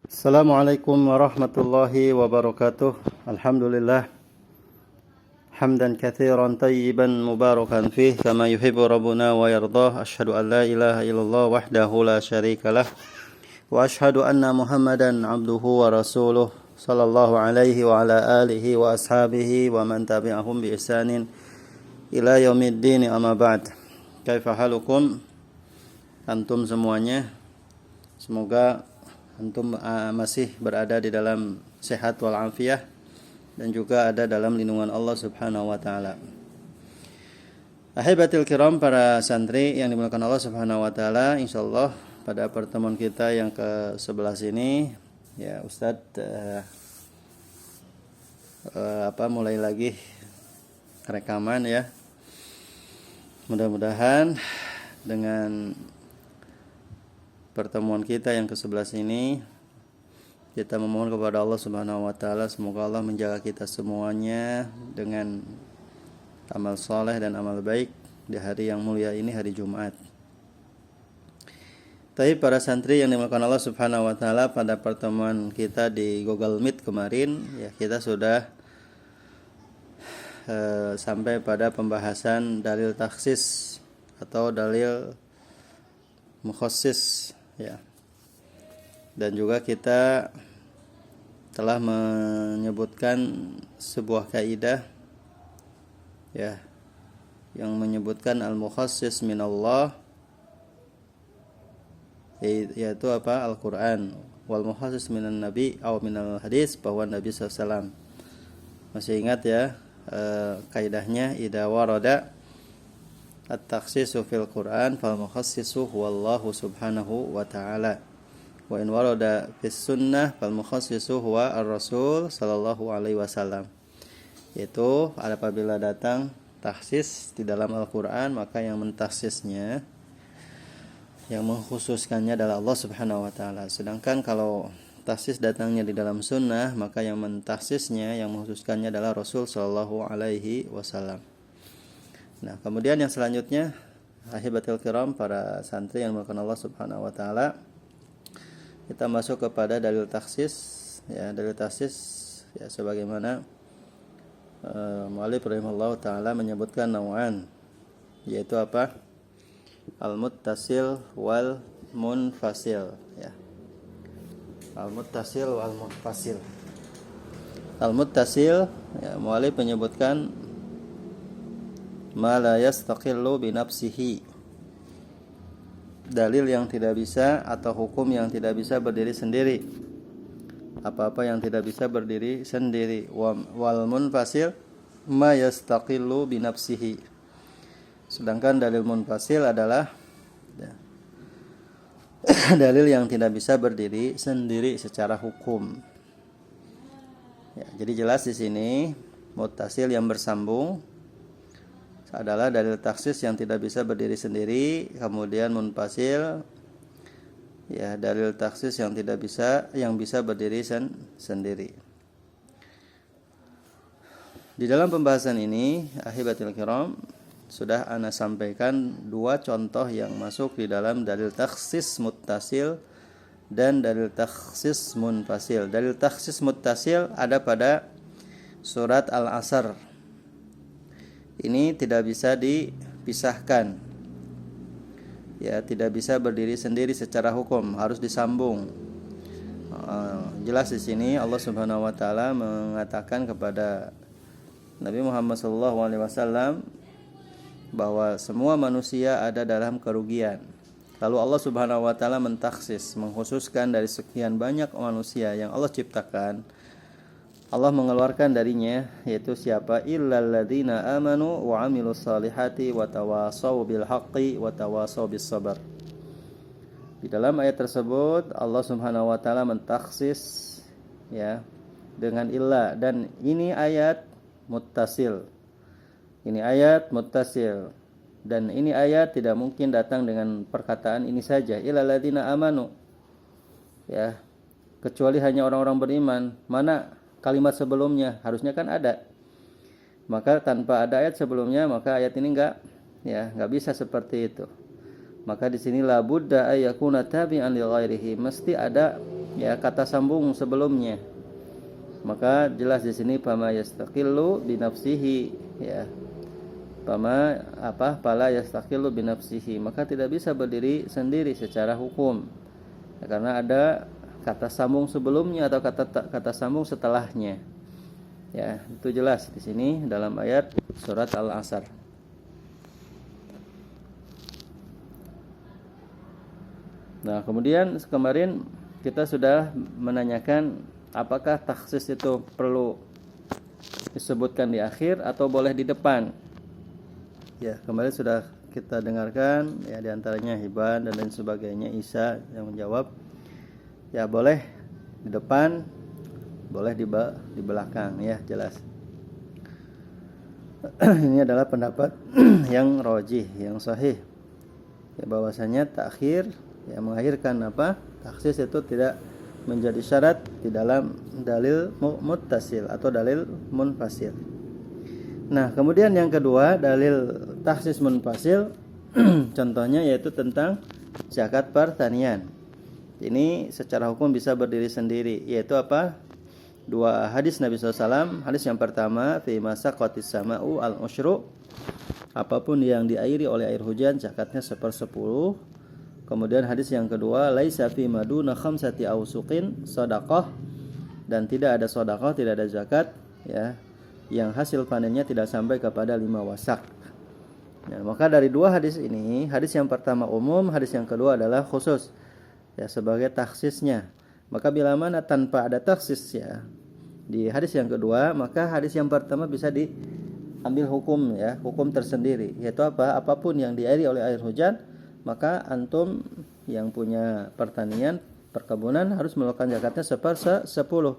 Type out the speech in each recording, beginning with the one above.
Assalamualaikum warahmatullahi wabarakatuh. Alhamdulillah hamdan katsiran tayyiban mubarakan fih kama yuhibbu rabbuna wa yardah. Asyhadu an la ilaha illallah wahdahu la syarikalah wa asyhadu anna Muhammadan abduhu wa rasuluh sallallahu alaihi wa ala alihi wa ashabihi wa man tabi'ahum bi ihsanin ila yaumiddin, amma ba'd. Kaifa halukum antum semuanya? Semoga antum masih berada di dalam sehat wal afiyah dan juga ada dalam lindungan Allah Subhanahu wa taala. Ahibatil kiram, para santri yang dimuliakan Allah Subhanahu wa taala, insyaallah pada pertemuan kita yang ke-11 ini ya Ustadz mulai lagi rekaman ya. Mudah-mudahan dengan pertemuan kita yang ke-11 ini kita memohon kepada Allah Subhanahu wa taala semoga Allah menjaga kita semuanya dengan amal soleh dan amal baik di hari yang mulia ini, hari Jumat. Tapi para santri yang dimuliakan Allah Subhanahu wa taala, pada pertemuan kita di Google Meet kemarin ya kita sudah sampai pada pembahasan dalil takhsis atau dalil mukhassis ya. Dan juga kita telah menyebutkan sebuah kaidah ya yang menyebutkan al-mukhassis minallah, yaitu apa? Al-Qur'an, wal mukhassis minan nabi atau minal hadis, bahwa Nabi SAW. Masih ingat ya kaidahnya, idza warada at-takhsisu fil Qur'an fal mukhassisu huwallahu subhanahu wa ta'ala, wa in warada fis sunnah fal mukhassisu huwa ar-rasul sallallahu alaihi wasallam. Yaitu apabila datang takhsis di dalam Al-Qur'an, maka yang mentakhsisnya, yang mengkhususkannya adalah Allah Subhanahu wa taala. Sedangkan kalau takhsis datangnya di dalam sunnah, maka yang mentakhsisnya, yang mengkhususkannya adalah Rasul sallallahu alaihi wasallam. Nah, kemudian yang selanjutnya, ahibatul kiram, para santri yang dimuliakan Allah Subhanahu wa taala, kita masuk kepada dalil takhsis ya. Dalil takhsis ya sebagaimana muallif rahimahullah taala menyebutkan nau'an, yaitu apa? Al-muttasil wal munfasil ya. Al-muttasil wal munfasil. Al-muttasil ya, muallif menyebutkan ma la yastaqillu bi nafsihi, dalil yang tidak bisa atau hukum yang tidak bisa berdiri sendiri, apa-apa yang tidak bisa berdiri sendiri. Wal munfasil ma yastaqillu bi nafsihi, sedangkan dalil munfasil adalah ya, dalil yang tidak bisa berdiri sendiri secara hukum ya. Jadi jelas di sini muttasil yang bersambung adalah dalil takhsis yang tidak bisa berdiri sendiri, kemudian munfasil ya dalil takhsis yang tidak bisa, yang bisa berdiri sendiri. Di dalam pembahasan ini, ahibatul kiram, sudah ana sampaikan dua contoh yang masuk di dalam dalil takhsis muttasil dan dalil takhsis munfasil. Dalil takhsis muttasil ada pada surat Al-Asr. Ini tidak bisa dipisahkan ya, tidak bisa berdiri sendiri secara hukum, harus disambung. Jelas di sini Allah Subhanahu wa taala mengatakan kepada Nabi Muhammad SAW bahwa semua manusia ada dalam kerugian. Lalu Allah Subhanahu wa taala mentakhsis, mengkhususkan dari sekian banyak manusia yang Allah ciptakan, Allah mengeluarkan darinya, yaitu siapa? Illal ladzina amanu wa amilus salihati wa tawasaw bil haqqi wa tawasaw bis sabr. Di dalam ayat tersebut Allah Subhanahu wa taala mentakhsis ya dengan illa, dan ini ayat muttasil. Ini ayat muttasil, dan ini ayat tidak mungkin datang dengan perkataan ini saja, illal ladzina amanu ya, kecuali hanya orang-orang beriman. Mana kalimat sebelumnya? Harusnya kan ada. Maka tanpa ada ayat sebelumnya, maka ayat ini enggak bisa seperti itu. Maka di sini la budda ayyakuna tabi'an li ghairihi, mesti ada ya kata sambung sebelumnya. Maka jelas di sini fama yastaqillu binafsihi, ya. Fala yastaqillu binafsihi, maka tidak bisa berdiri sendiri secara hukum. Ya, karena ada kata sambung sebelumnya atau kata sambung setelahnya. Ya, itu jelas di sini dalam ayat surat Al-Asr. Nah, kemudian kemarin kita sudah menanyakan apakah takhsis itu perlu disebutkan di akhir atau boleh di depan. Ya, kemarin sudah kita dengarkan ya, diantaranya Hiban dan lain sebagainya, Isa yang menjawab ya boleh di depan, boleh di belakang, ya jelas. Ini adalah pendapat yang rajih, yang sahih, ya bahwasanya takhir, ya mengakhirkan takhsis itu tidak menjadi syarat di dalam dalil muttasil atau dalil munfasil. Nah, kemudian yang kedua, dalil takhsis munfasil contohnya yaitu tentang zakat pertanian. Ini secara hukum bisa berdiri sendiri, yaitu dua hadis Nabi SAW. Hadis yang pertama, fi masaqatis sama'u al-usyru, apapun yang diairi oleh air hujan zakatnya 1/10. Kemudian hadis yang kedua, laisa fi maduna khamsati awsuqin shadaqah, dan tidak ada sedekah, tidak ada zakat, ya, yang hasil panennya tidak sampai kepada 5 wasak. Ya, maka dari dua hadis ini, hadis yang pertama umum, hadis yang kedua adalah khusus, ya, sebagai takhsisnya. Maka bila mana tanpa ada takhsis, ya, di hadis yang kedua, maka hadis yang pertama bisa diambil hukum, ya, hukum tersendiri, yaitu apapun yang diairi oleh air hujan, maka antum yang punya pertanian, perkebunan harus melakukan zakatnya 1/10.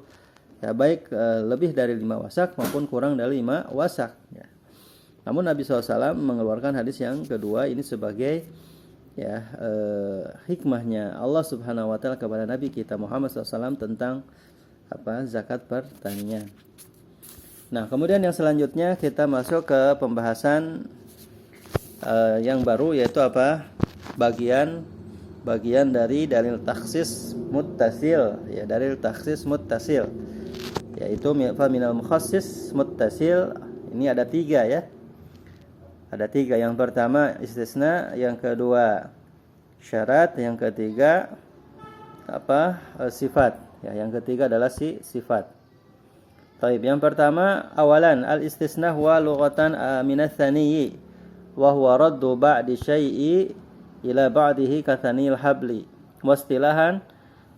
Ya, baik lebih dari 5 wasak maupun kurang dari 5 wasak, ya. Namun Nabi SAW mengeluarkan hadis yang kedua ini sebagai, ya, hikmahnya Allah Subhanahu wa taala kepada Nabi kita Muhammad SAW tentang zakat pertanian. Nah, kemudian yang selanjutnya kita masuk ke pembahasan yang baru, yaitu bagian dari dalil takhsis muttasil, ya, dalil takhsis muttasil, yaitu minal mukhassis muttasil. Ini ada 3, ya. Ada 3. Yang pertama istisna, yang kedua syarat, yang ketiga sifat. Ya, yang ketiga adalah sifat. Baik, yang pertama awalan al-istisna huwa lughatan minats tsaniyi wa huwa raddu ba'di syai'i ila ba'dihi ka tsanil habli. Wastilahan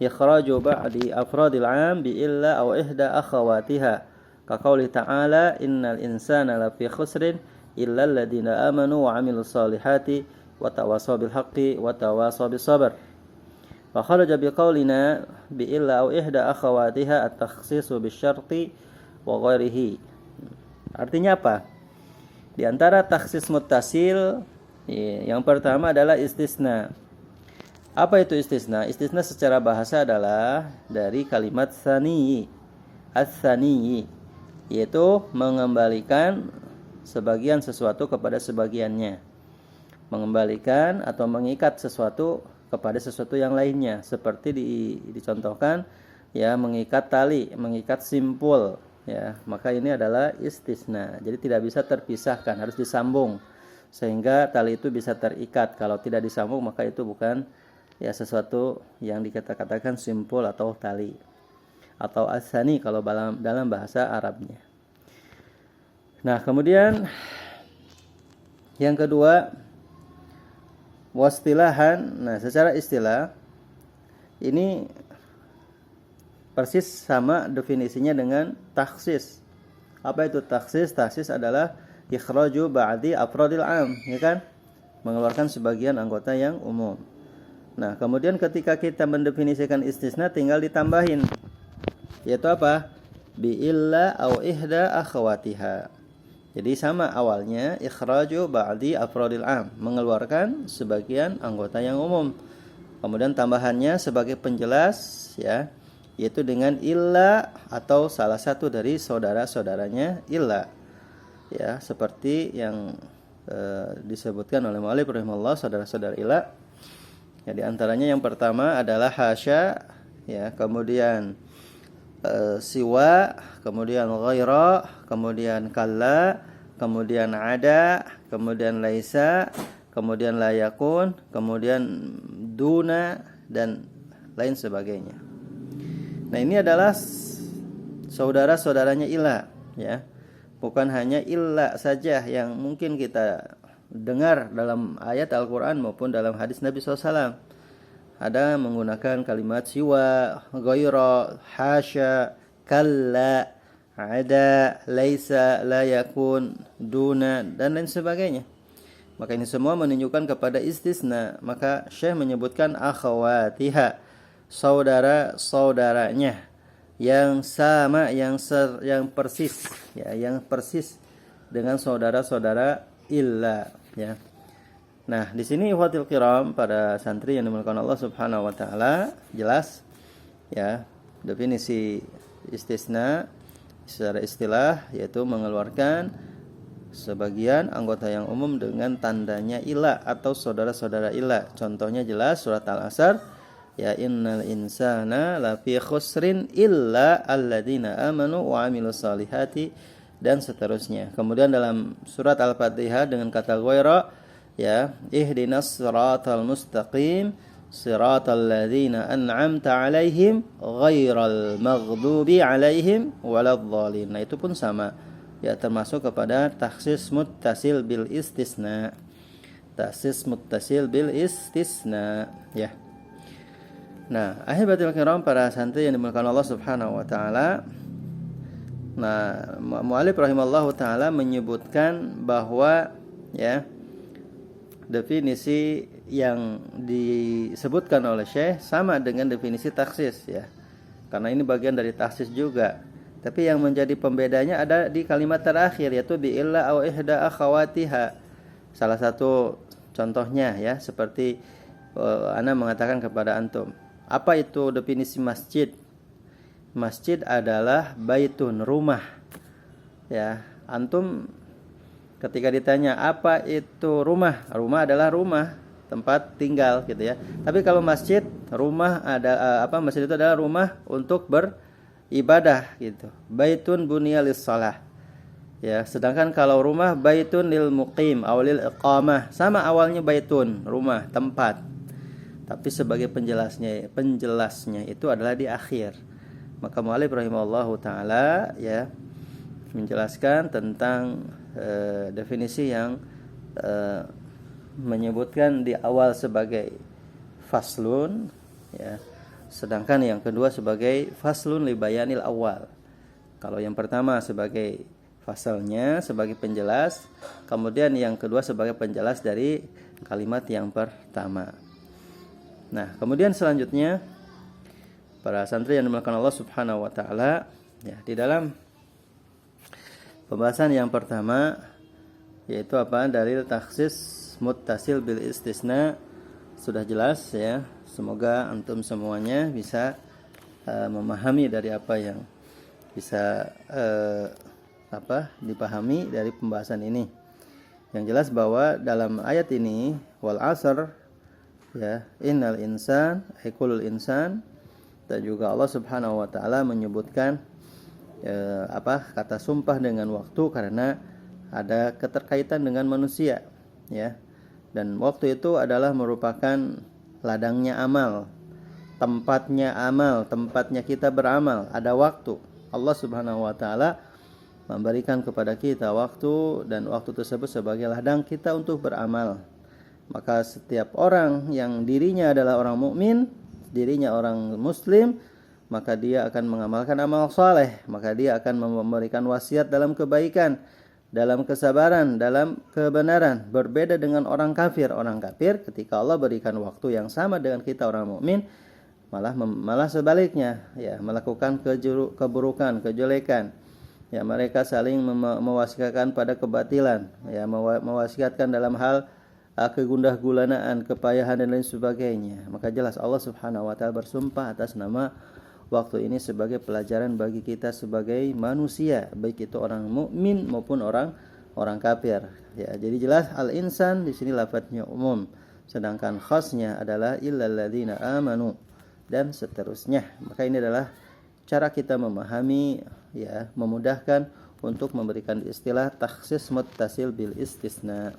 ikhraju ba'di afradil 'am bi illa aw ihda akhawatiha. Ka qauli ta'ala innal insana lafi khusrin illa alladziina amanu wa 'amilus solihati wa tawassaw bil haqqi wa tawassaw bis sabr. Wa kharaja bi qaulina bi illa aw ihda akhawatiha at-takhsisu bisyarti wa ghairihi. Artinya apa? Di antara takhsis muttasil, yang pertama adalah istisna. Apa itu istisna? Istisna secara bahasa adalah dari kalimat tsaniyi, ats-tsaniyi, yaitu mengembalikan sebagian sesuatu kepada sebagiannya, mengembalikan atau mengikat sesuatu kepada sesuatu yang lainnya, seperti dicontohkan, ya, mengikat tali, mengikat simpul, ya, maka ini adalah istisna. Jadi tidak bisa terpisahkan, harus disambung sehingga tali itu bisa terikat. Kalau tidak disambung maka itu bukan, ya, sesuatu yang dikatakan simpul atau tali, atau asani kalau dalam bahasa Arabnya. Nah, kemudian yang kedua wastilahan. Nah, secara istilah ini persis sama definisinya dengan takhsis. Apa itu takhsis? Takhsis adalah ikhraju ba'di afradil 'am, ya kan? Mengeluarkan sebagian anggota yang umum. Nah, kemudian ketika kita mendefinisikan istisna tinggal ditambahin, yaitu bi illa au ihda akhawatiha. Jadi sama awalnya, ikhraju ba'di afradil 'am, mengeluarkan sebagian anggota yang umum. Kemudian tambahannya sebagai penjelas, ya, yaitu dengan illa atau salah satu dari saudara-saudaranya illa. Ya, seperti yang disebutkan oleh mu'allif rahimahullah saudara-saudara illa. Ya, di antaranya yang pertama adalah hasya, ya, kemudian siwa, kemudian ghaira, kemudian kalla, kemudian ada, kemudian laisa, kemudian la yakun, kemudian duna, dan lain sebagainya. Nah, ini adalah saudara-saudaranya illa, ya. Bukan hanya illa saja yang mungkin kita dengar dalam ayat Al-Qur'an maupun dalam hadis Nabi SAW. Ada menggunakan kalimat siwa, ghaira, hasya, kalla, ada, laisa, la yakun, duna, dan lain sebagainya. Maka ini semua menunjukkan kepada istisna. Maka Syekh menyebutkan akhawatiha, saudara-saudaranya yang sama, yang persis, ya, yang persis dengan saudara-saudara illa, ya. Nah, di sini ikhwatul kiram, pada santri yang dimuliakan Allah Subhanahu wa taala, jelas ya definisi istisna secara istilah, yaitu mengeluarkan sebagian anggota yang umum dengan tandanya illa atau saudara-saudara illa. Contohnya jelas surat Al-Asr, ya innal insana lafi khusrin illa alladzina amanu wa amilus solihati, dan seterusnya. Kemudian dalam surat Al-Fatihah dengan kata ghaira, ya ihdinas siratal mustaqim siratal ladzina an'amta 'alaihim ghairal maghdubi 'alaihim waladhdallin. Nah, itu pun sama, ya, termasuk kepada takhsis muttasil bil istisna. Takhsis muttasil bil istisna, ya. Nah, ahibatul kiram, para santri yang dimuliakan Allah Subhanahu wa taala. Nah, mu'allif rahimallahu taala menyebutkan bahwa, ya, definisi yang disebutkan oleh Syekh sama dengan definisi taksis, ya. Karena ini bagian dari taksis juga. Tapi yang menjadi pembedanya ada di kalimat terakhir, yaitu bi illa aw ihda akhawatiha. Salah satu contohnya, ya, seperti ana mengatakan kepada antum, apa itu definisi masjid? Masjid adalah baitun, rumah. Ya, antum ketika ditanya apa itu rumah, rumah adalah rumah, tempat tinggal, gitu ya. Tapi kalau masjid, rumah ada masjid itu adalah rumah untuk beribadah, gitu. Baitun bunya lis-shalah. Ya, sedangkan kalau rumah baitun lil muqim aw lil iqamah, sama awalnya baitun, rumah, tempat. Tapi sebagai penjelasnya itu adalah di akhir. Maka mu'allif rahimahullahu taala, ya, menjelaskan tentang definisi yang menyebutkan di awal sebagai faslun, ya, sedangkan yang kedua sebagai faslun li bayanil awal. Kalau yang pertama sebagai fasalnya, sebagai penjelas, kemudian yang kedua sebagai penjelas dari kalimat yang pertama. Nah, kemudian selanjutnya para santri yang dimuliakan Allah Subhanahu wa taala, ya, di dalam pembahasan yang pertama, yaitu apa? Dalil takhsis muttasil bil istisna, sudah jelas, ya. Semoga antum semuanya bisa memahami dari apa yang bisa dipahami dari pembahasan ini. Yang jelas bahwa dalam ayat ini, wal asr, ya, innal insan aikulul insan, dan juga Allah Subhanahu wa taala menyebutkan kata sumpah dengan waktu karena ada keterkaitan dengan manusia, ya. Dan waktu itu adalah merupakan ladangnya amal, tempatnya kita beramal, ada waktu. Allah Subhanahu wa taala memberikan kepada kita waktu, dan waktu tersebut sebagai ladang kita untuk beramal. Maka setiap orang yang dirinya adalah orang mukmin, dirinya orang muslim, maka dia akan mengamalkan amal saleh, maka dia akan memberikan wasiat dalam kebaikan, dalam kesabaran, dalam kebenaran. Berbeda dengan orang kafir. Orang kafir ketika Allah berikan waktu yang sama dengan kita orang mukmin, malah sebaliknya, ya, melakukan keburukan, kejelekan. Ya, mereka saling mewasiatkan pada kebatilan, ya, mewasiatkan dalam hal kegundah gulanaan, kepayahan, dan lain sebagainya. Maka jelas Allah Subhanahu wa taala bersumpah atas nama waktu ini sebagai pelajaran bagi kita sebagai manusia, baik itu orang mukmin maupun orang kafir. Ya, jadi jelas al-insan di sini lafadznya umum, sedangkan khasnya adalah illal ladzina amanu. dan seterusnya. Maka ini adalah cara kita memahami, ya, memudahkan untuk memberikan istilah takhsis muttasil bil istisna.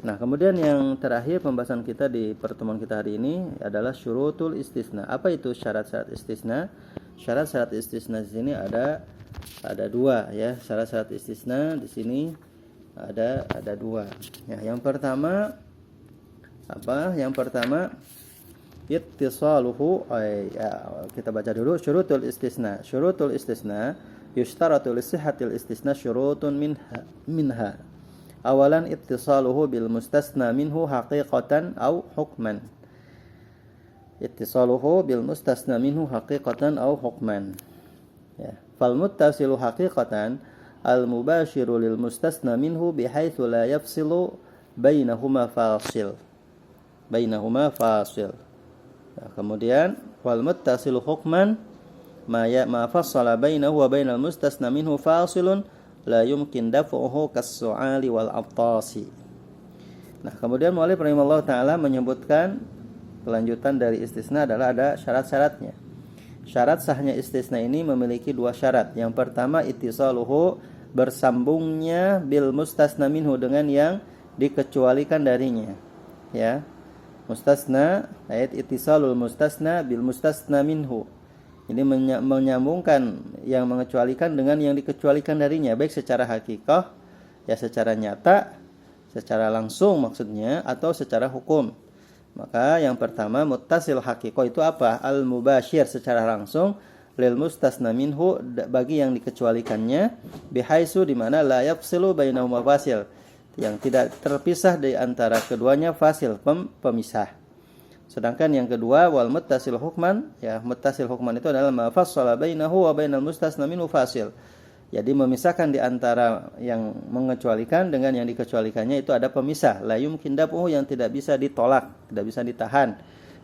Nah, kemudian yang terakhir pembahasan kita di pertemuan kita hari ini adalah syurutul istisna. Apa itu syarat-syarat istisna? Syarat-syarat istisna di sini ada dua, ya. Syarat-syarat istisna di sini ada dua. Ya, yang pertama apa? Yang pertama ittisaluhu, ya, kita baca dulu syurutul istisna. Syurutul istisna yushtaratu li sihhatil istisna syurutun minha. Awalan ittisaluhu bil mustasna minhu haqiqatan aw hukman. Ittisaluhu bil mustasna minhu haqiqatan aw hukman. Ya, fal muttasilu haqiqatan al mubashiru lil mustasna minhu bihaitsu la yafsilu bainahuma fasil. Ya, kemudian wal muttasilu hukman ma fassala bainahu wa bainal mustasna minhu fasilun la yumkin daf'uhu kas-su'ali wal attasi. Nah, kemudian muallif rahimallahu taala menyebutkan kelanjutan dari istisna adalah ada syarat-syaratnya. Syarat sahnya istisna ini memiliki dua syarat. Yang pertama ittisaluhu, bersambungnya bil mustasna minhu dengan yang dikecualikan darinya. Ya. Mustasna, ayat ittisalul mustasna bil mustasna minhu. Ini menyambungkan yang mengecualikan dengan yang dikecualikan darinya, baik secara hakikah, ya secara nyata, secara langsung maksudnya, atau secara hukum. Maka yang pertama muttasil hakikah itu apa? Al-mubashir, secara langsung, lil mustasna minhu, bagi yang dikecualikannya, bihaisu, di mana la yafsilu bainahuma fasil, yang tidak terpisah di antara keduanya fasil, pemisah. Sedangkan yang kedua wal muttasil hukman, ya, muttasil hukman itu adalah ma fassala bainahu wa bainal mustasna minhu fasil. Jadi memisahkan di antara yang mengecualikan dengan yang dikecualikannya itu ada pemisah, la yumkin dafuhu, yang tidak bisa ditolak, tidak bisa ditahan.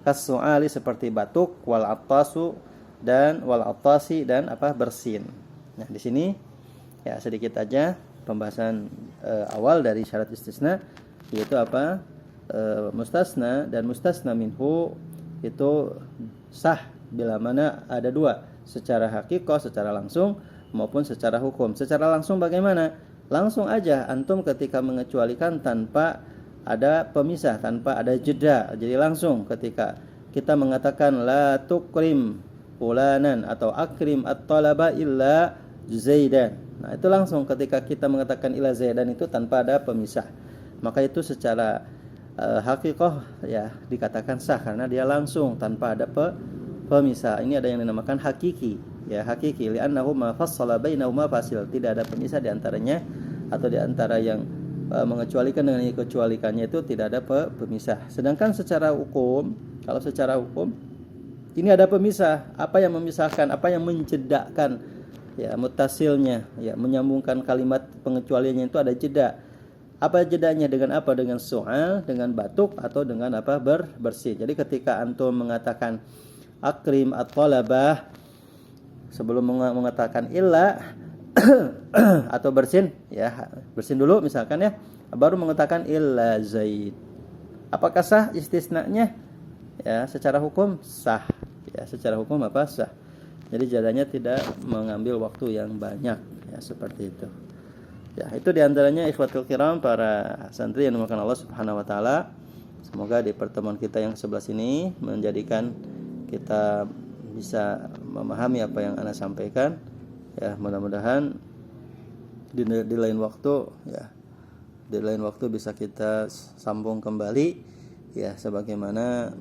Kas-su'ali, seperti batuk, wal attasu dan wal attasi, dan apa, bersin. Nah, di sini ya sedikit aja pembahasan awal dari syarat istisna, yaitu apa? Mustasna dan mustasna minhu itu sah bila mana ada dua, secara hakikah, secara langsung, maupun secara hukum. Secara langsung bagaimana? Langsung aja antum ketika mengecualikan tanpa ada pemisah, tanpa ada jeda. Jadi langsung ketika kita mengatakan la tukrim fulanan atau akrim at-talaba illa zaidan. Nah, itu langsung ketika kita mengatakan illa zaidan itu tanpa ada pemisah. Maka itu secara hakikah, ya, dikatakan sah karena dia langsung tanpa ada pemisah. Ini ada yang dinamakan hakiki, ya, hakiki li'annahu ma fassala bainahuma fasil, tidak ada pemisah di antaranya, atau di antara yang mengecualikan dengan yang dikecualikannya itu tidak ada pemisah. Sedangkan secara hukum, kalau secara hukum ini ada pemisah. Apa yang memisahkan, apa yang menjedakan, ya, muttasilnya, ya, menyambungkan kalimat pengecualiannya itu ada jeda. Apa jedanya? Dengan apa? Dengan su'al, dengan batuk, atau dengan apa? Bersin. Jadi ketika antum mengatakan akrim at-talabah, sebelum mengatakan illa atau bersin, ya, bersin dulu misalkan, ya, baru mengatakan illa zaid. Apakah sah istisnanya? Ya, secara hukum sah. Ya, secara hukum apa? Sah. Jadi jadanya tidak mengambil waktu yang banyak, ya, seperti itu. Ya, itu diantaranya ikhwatul kiram, para santri yang dimuliakan Allah Subhanahu wa taala. Semoga di pertemuan kita yang ke-11 ini menjadikan kita bisa memahami apa yang ana sampaikan. Ya, mudah-mudahan di lain waktu, ya, di lain waktu bisa kita sambung kembali, ya, sebagaimana,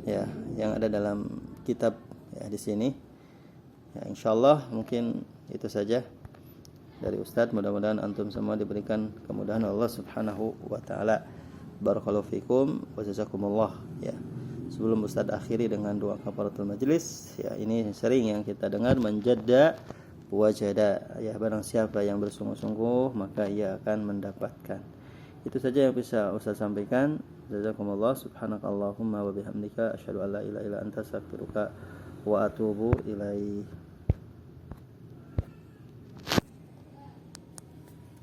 ya, yang ada dalam kitab, ya, di sini. Ya, insyaallah mungkin itu saja dari Ustadz. Mudah-mudahan antum semua diberikan kemudahan Allah Subhanahu wa taala. Barakallahu fikum wa jazakumullah. Ya. Sebelum Ustadz akhiri dengan doa kafaratul majlis, ya, ini sering yang kita dengar, menjadda wajada, ya, barang siapa yang bersungguh-sungguh maka ia akan mendapatkan. Itu saja yang bisa Ustadz sampaikan. Jazakumullah. Subhanakallahumma wa bihamdika asyhadu an la ilaha illa anta astaghfiruka wa atubu ilaik.